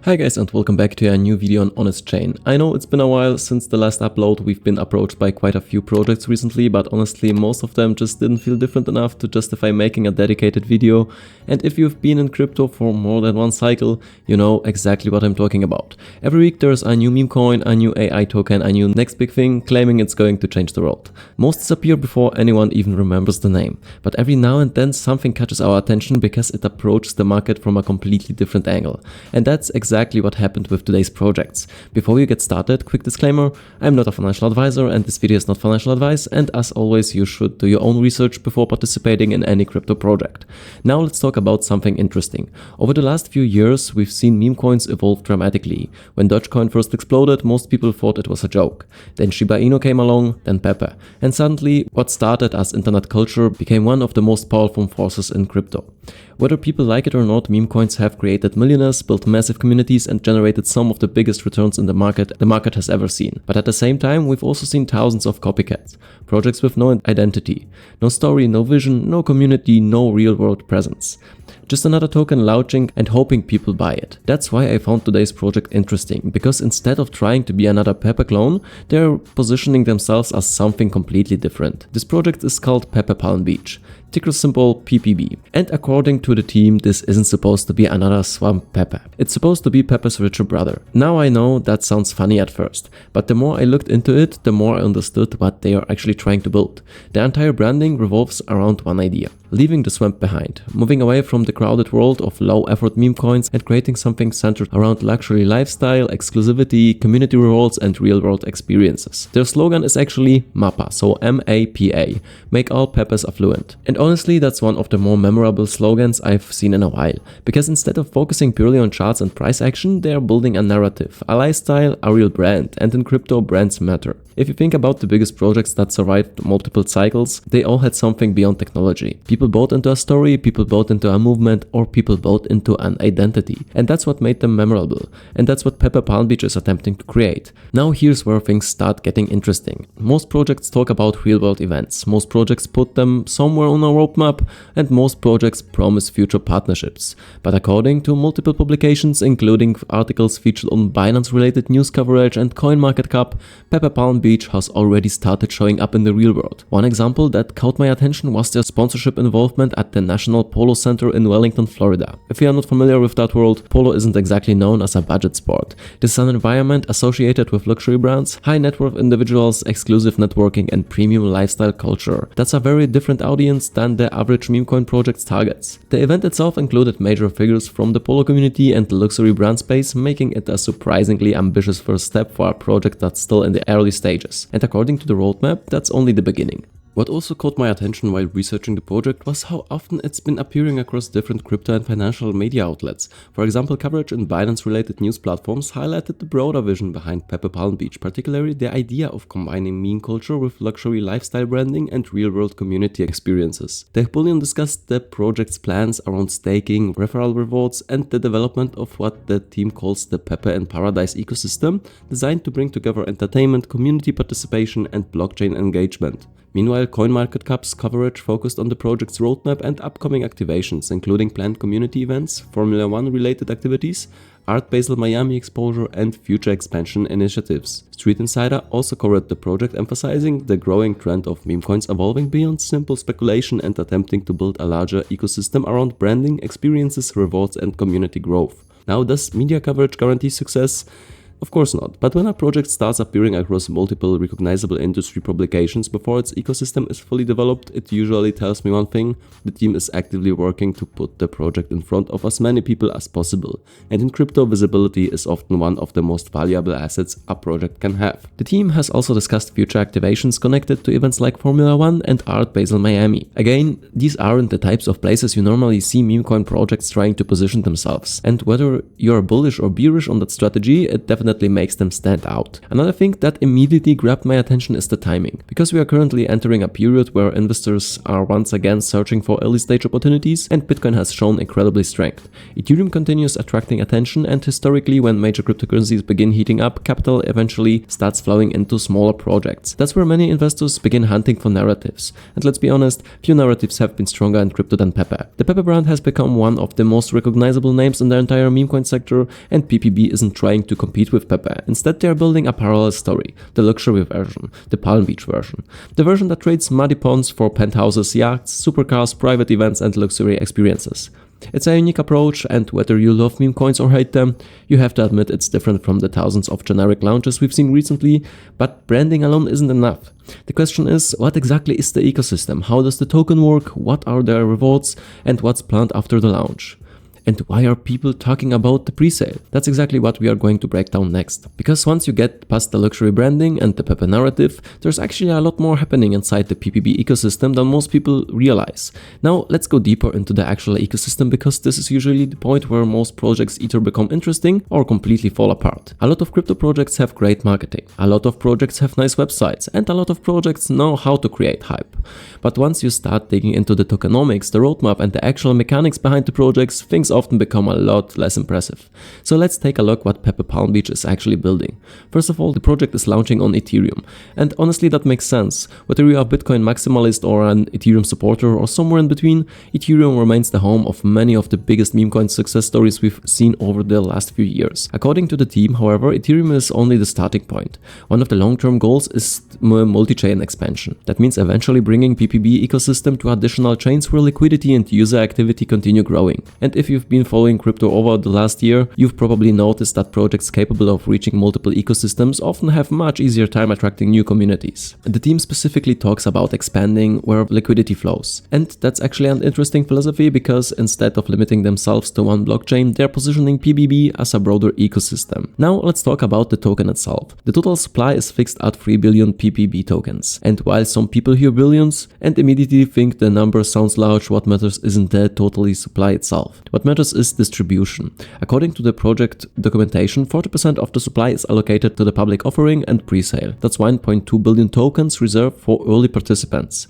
Hi guys, and welcome back to a new video on Honest Chain. I know it's been a while since the last upload. We've been approached by quite a few projects recently, but honestly most of them just didn't feel different enough to justify making a dedicated video. And if you've been in crypto for more than one cycle, you know exactly what I'm talking about. Every week there's a new meme coin, a new AI token, a new next big thing claiming it's going to change the world. Most disappear before anyone even remembers the name. But every now and then something catches our attention because it approaches the market from a completely different angle. And that's exactly what happened with today's projects. Before we get started, quick disclaimer, I'm not a financial advisor and this video is not financial advice, and as always you should do your own research before participating in any crypto project. Now let's talk about something interesting. Over the last few years we've seen meme coins evolve dramatically. When Dogecoin first exploded, most people thought it was a joke. Then Shiba Inu came along, then Pepe. And suddenly what started as internet culture became one of the most powerful forces in crypto. Whether people like it or not, meme coins have created millionaires, built massive communities and generated some of the biggest returns in the market has ever seen. But at the same time, we've also seen thousands of copycats. Projects with no identity, no story, no vision, no community, no real-world presence. Just another token launching and hoping people buy it. That's why I found today's project interesting, because instead of trying to be another Pepe clone, they're positioning themselves as something completely different. This project is called Pepe Palm Beach, ticker symbol PPB. And according to the team, this isn't supposed to be another Swamp Pepe. It's supposed to be Pepe's richer brother. Now I know that sounds funny at first, but the more I looked into it, the more I understood what they are actually trying to build. The entire branding revolves around one idea: leaving the swamp behind, moving away from the crowded world of low-effort meme coins and creating something centered around luxury lifestyle, exclusivity, community rewards and real-world experiences. Their slogan is actually MAPA, so M-A-P-A, make all Pepes affluent. And honestly, that's one of the more memorable slogans I've seen in a while, because instead of focusing purely on charts and price action, they are building a narrative, a lifestyle, a real brand, and in crypto, brands matter. If you think about the biggest projects that survived multiple cycles, they all had something beyond technology. People bought into a story, people bought into a movement, or people bought into an identity. And that's what made them memorable. And that's what Pepe Palm Beach is attempting to create. Now here's where things start getting interesting. Most projects talk about real-world events. Most projects put them somewhere on a roadmap, and most projects promise future partnerships. But according to multiple publications, including articles featured on Binance-related news coverage and CoinMarketCap, Pepe Palm Beach has already started showing up in the real world. One example that caught my attention was their sponsorship involvement at the National Polo Center in Wellington, Florida. If you are not familiar with that world, polo isn't exactly known as a budget sport. This is an environment associated with luxury brands, high net worth individuals, exclusive networking and premium lifestyle culture. That's a very different audience than the average meme coin project's targets. The event itself included major figures from the polo community and the luxury brand space, making it a surprisingly ambitious first step for a project that's still in the early stages. And according to the roadmap, that's only the beginning. What also caught my attention while researching the project was how often it's been appearing across different crypto and financial media outlets. For example, coverage in Binance-related news platforms highlighted the broader vision behind Pepe Palm Beach, particularly the idea of combining meme culture with luxury lifestyle branding and real-world community experiences. The Bullion discussed the project's plans around staking, referral rewards, and the development of what the team calls the Pepe in Paradise ecosystem, designed to bring together entertainment, community participation, and blockchain engagement. Meanwhile, CoinMarketCap's coverage focused on the project's roadmap and upcoming activations, including planned community events, Formula 1 related activities, Art Basel Miami exposure, and future expansion initiatives. Street Insider also covered the project, emphasizing the growing trend of meme coins evolving beyond simple speculation and attempting to build a larger ecosystem around branding, experiences, rewards, and community growth. Now, does media coverage guarantee success? Of course not, but when a project starts appearing across multiple recognizable industry publications before its ecosystem is fully developed, it usually tells me one thing: the team is actively working to put the project in front of as many people as possible. And in crypto, visibility is often one of the most valuable assets a project can have. The team has also discussed future activations connected to events like Formula 1 and Art Basel Miami. Again, these aren't the types of places you normally see meme coin projects trying to position themselves. And whether you're bullish or bearish on that strategy, it definitely definitely makes them stand out. Another thing that immediately grabbed my attention is the timing, because we are currently entering a period where investors are once again searching for early stage opportunities and Bitcoin has shown incredibly strength. Ethereum continues attracting attention, and historically when major cryptocurrencies begin heating up, capital eventually starts flowing into smaller projects. That's where many investors begin hunting for narratives. And let's be honest, few narratives have been stronger in crypto than Pepe. The Pepe brand has become one of the most recognizable names in the entire meme coin sector, and PPB isn't trying to compete with Pepe. Instead, they are building a parallel story, the luxury version, the Palm Beach version. The version that trades muddy ponds for penthouses, yachts, supercars, private events and luxury experiences. It's a unique approach, and whether you love meme coins or hate them, you have to admit it's different from the thousands of generic launches we've seen recently, but branding alone isn't enough. The question is, what exactly is the ecosystem? How does the token work? What are their rewards? And what's planned after the launch? And why are people talking about the presale? That's exactly what we are going to break down next. Because once you get past the luxury branding and the Pepe narrative, there's actually a lot more happening inside the PPB ecosystem than most people realize. Now let's go deeper into the actual ecosystem, because this is usually the point where most projects either become interesting or completely fall apart. A lot of crypto projects have great marketing, a lot of projects have nice websites, and a lot of projects know how to create hype. But once you start digging into the tokenomics, the roadmap and the actual mechanics behind the projects, things often become a lot less impressive. So let's take a look what Pepe Palm Beach is actually building. First of all, the project is launching on Ethereum, and honestly that makes sense. Whether you are a Bitcoin maximalist or an Ethereum supporter or somewhere in between, Ethereum remains the home of many of the biggest meme coin success stories we've seen over the last few years. According to the team, however, Ethereum is only the starting point. One of the long-term goals is multi-chain expansion. That means eventually bringing PPB ecosystem to additional chains where liquidity and user activity continue growing. And if you've been following crypto over the last year, you've probably noticed that projects capable of reaching multiple ecosystems often have much easier time attracting new communities. The team specifically talks about expanding where liquidity flows. And that's actually an interesting philosophy, because instead of limiting themselves to one blockchain, they're positioning PPB as a broader ecosystem. Now let's talk about the token itself. The total supply is fixed at 3 billion PPB tokens. And while some people hear billions and immediately think the number sounds large, what matters isn't the total supply itself. What matters is distribution. According to the project documentation, 40% of the supply is allocated to the public offering and presale. That's 1.2 billion tokens reserved for early participants.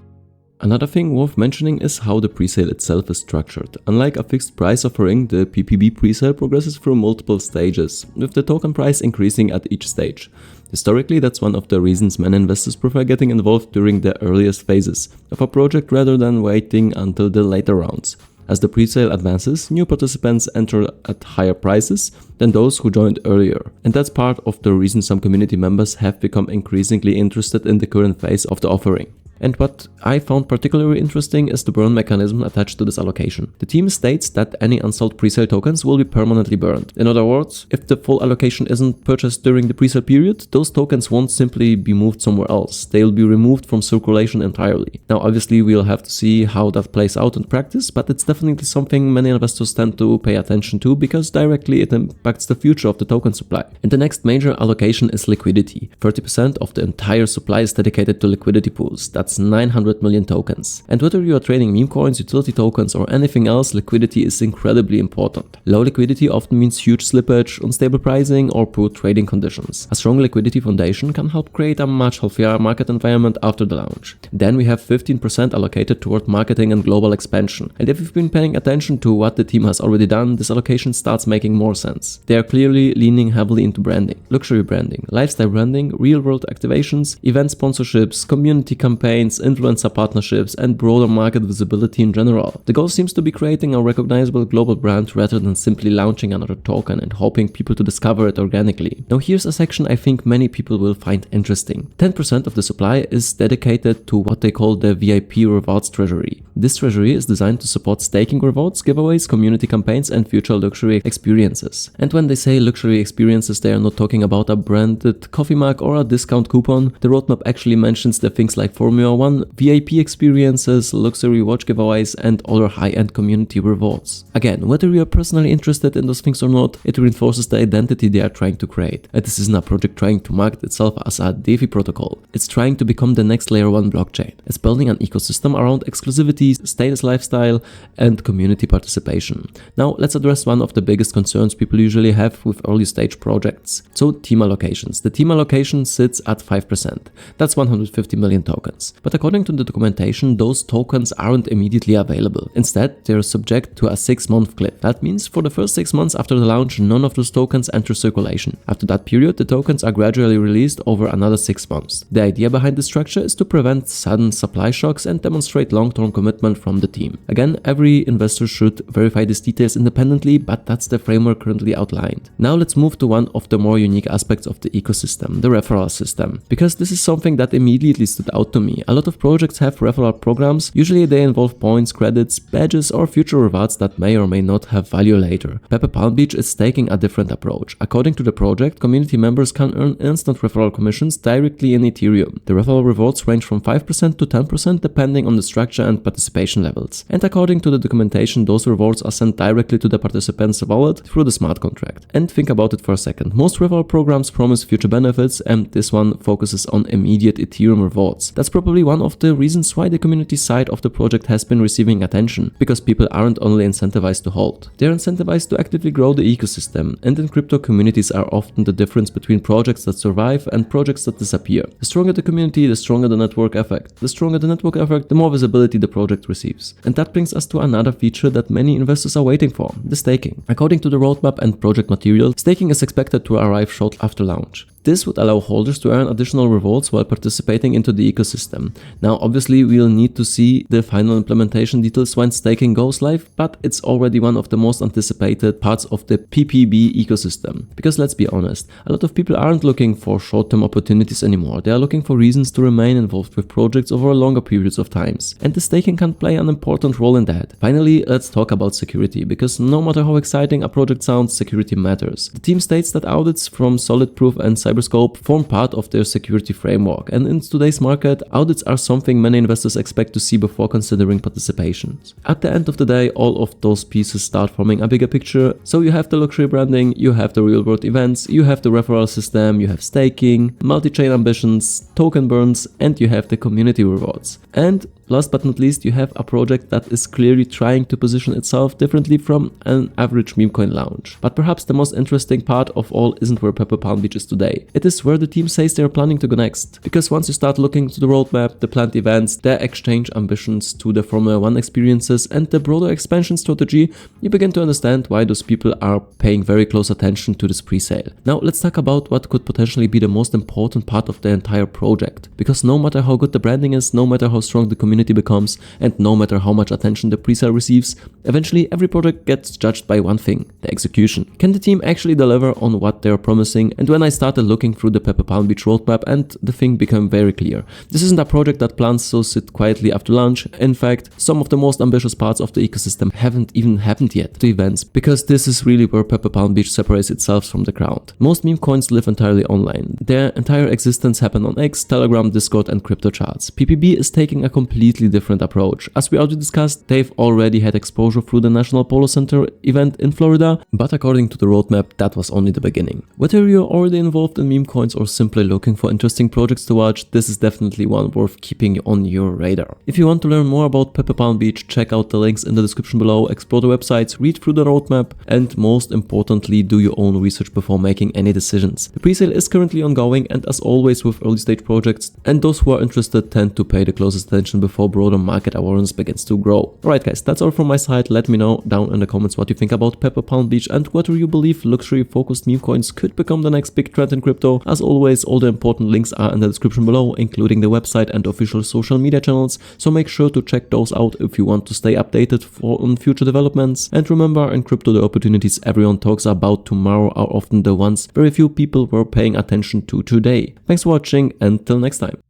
Another thing worth mentioning is how the presale itself is structured. Unlike a fixed price offering, the PPB presale progresses through multiple stages, with the token price increasing at each stage. Historically, that's one of the reasons many investors prefer getting involved during the earliest phases of a project rather than waiting until the later rounds. As the presale advances, new participants enter at higher prices than those who joined earlier. And that's part of the reason some community members have become increasingly interested in the current phase of the offering. And what I found particularly interesting is the burn mechanism attached to this allocation. The team states that any unsold presale tokens will be permanently burned. In other words, if the full allocation isn't purchased during the presale period, those tokens won't simply be moved somewhere else. They'll be removed from circulation entirely. Now obviously we'll have to see how that plays out in practice, but it's definitely something many investors tend to pay attention to, because directly it impacts the future of the token supply. And the next major allocation is liquidity. 30% of the entire supply is dedicated to liquidity pools. That's 900 million tokens. And whether you are trading meme coins, utility tokens or anything else, liquidity is incredibly important. Low liquidity often means huge slippage, unstable pricing or poor trading conditions. A strong liquidity foundation can help create a much healthier market environment after the launch. Then we have 15% allocated toward marketing and global expansion. And if you've been paying attention to what the team has already done, this allocation starts making more sense. They are clearly leaning heavily into branding, luxury branding, lifestyle branding, real-world activations, event sponsorships, community campaigns, influencer partnerships and broader market visibility in general. The goal seems to be creating a recognizable global brand rather than simply launching another token and hoping people to discover it organically. Now here's a section I think many people will find interesting. 10% of the supply is dedicated to what they call the VIP rewards treasury. This treasury is designed to support staking rewards, giveaways, community campaigns and future luxury experiences. And when they say luxury experiences, they are not talking about a branded coffee mug or a discount coupon. The roadmap actually mentions the things like Formula 1, VIP experiences, luxury watch giveaways and other high-end community rewards. Again, whether you are personally interested in those things or not, it reinforces the identity they are trying to create. And this isn't a project trying to market itself as a DeFi protocol. It's trying to become the next layer 1 blockchain. blockchain. It's building an ecosystem around exclusivity, status lifestyle, and community participation. Now let's address one of the biggest concerns people usually have with early stage projects. So team allocations. The team allocation sits at 5%. That's 150 million tokens. But according to the documentation, those tokens aren't immediately available. Instead, they're subject to a 6-month cliff. That means for the first 6 months after the launch, none of those tokens enter circulation. After that period, the tokens are gradually released over another 6 months. The idea behind this structure is to prevent sudden supply shocks and demonstrate long-term commitment from the team. Again, every investor should verify these details independently, but that's the framework currently outlined. Now let's move to one of the more unique aspects of the ecosystem, the referral system. Because this is something that immediately stood out to me. A lot of projects have referral programs. Usually they involve points, credits, badges, or future rewards that may or may not have value later. Pepe Palm Beach is taking a different approach. According to the project, community members can earn instant referral commissions directly in Ethereum. The referral rewards range from 5% to 10% depending on the structure and participation levels. And according to the documentation, those rewards are sent directly to the participant's wallet through the smart contract. And think about it for a second. Most referral programs promise future benefits, and this one focuses on immediate Ethereum rewards. That's probably one of the reasons why the community side of the project has been receiving attention, because people aren't only incentivized to hold, they're incentivized to actively grow the ecosystem, and in crypto, communities are often the difference between projects that survive and projects that disappear. The stronger the community, the stronger the network effect. The stronger the network effect, the more visibility the project receives. And that brings us to another feature that many investors are waiting for, the staking. According to the roadmap and project material, staking is expected to arrive shortly after launch. This would allow holders to earn additional rewards while participating into the ecosystem. Now, obviously, we'll need to see the final implementation details when staking goes live, but it's already one of the most anticipated parts of the PPB ecosystem. Because let's be honest, a lot of people aren't looking for short-term opportunities anymore. They are looking for reasons to remain involved with projects over longer periods of times. And the staking can play an important role in that. Finally, let's talk about security, because no matter how exciting a project sounds, security matters. The team states that audits from Solid Proof and Cyberscope form part of their security framework, and in today's market, audits are something many investors expect to see before considering participation. At the end of the day, all of those pieces start forming a bigger picture. So you have the luxury branding, you have the real world events, you have the referral system, you have staking, multi-chain ambitions, token burns, and you have the community rewards. And last but not least, you have a project that is clearly trying to position itself differently from an average meme coin launch. But perhaps the most interesting part of all isn't where Pepe Palm Beach is today. It is where the team says they are planning to go next. Because once you start looking to the roadmap, the planned events, their exchange ambitions to the Formula 1 experiences, and the broader expansion strategy, you begin to understand why those people are paying very close attention to this pre-sale. Now let's talk about what could potentially be the most important part of the entire project. Because no matter how good the branding is, no matter how strong the community becomes, and no matter how much attention the presale receives, eventually every project gets judged by one thing: the execution. Can the team actually deliver on what they're promising? And when I started looking through the Pepe Palm Beach roadmap, and the thing became very clear. This isn't a project that plans to sit quietly after launch. In fact, some of the most ambitious parts of the ecosystem haven't even happened yet. The events, because this is really where Pepe Palm Beach separates itself from the crowd. Most meme coins live entirely online. Their entire existence happen on X, Telegram, Discord, and crypto charts. PPB is taking a completely different approach. As we already discussed, they've already had exposure through the National Polo Center event in Florida, but according to the roadmap, that was only the beginning. Whether you're already involved in meme coins or simply looking for interesting projects to watch, this is definitely one worth keeping on your radar. If you want to learn more about Pepe Palm Beach, check out the links in the description below, explore the websites, read through the roadmap, and most importantly, do your own research before making any decisions. The presale is currently ongoing, and as always with early stage projects, and those who are interested tend to pay the closest attention before broader market awareness begins to grow. Alright guys, that's all from my side. Let me know down in the comments what you think about Pepe Palm Beach and whether you believe luxury focused meme coins could become the next big trend in crypto. As always, all the important links are in the description below, including the website and official social media channels, so make sure to check those out if you want to stay updated on future developments. And remember, in crypto, the opportunities everyone talks about tomorrow are often the ones very few people were paying attention to today. Thanks for watching, and till next time.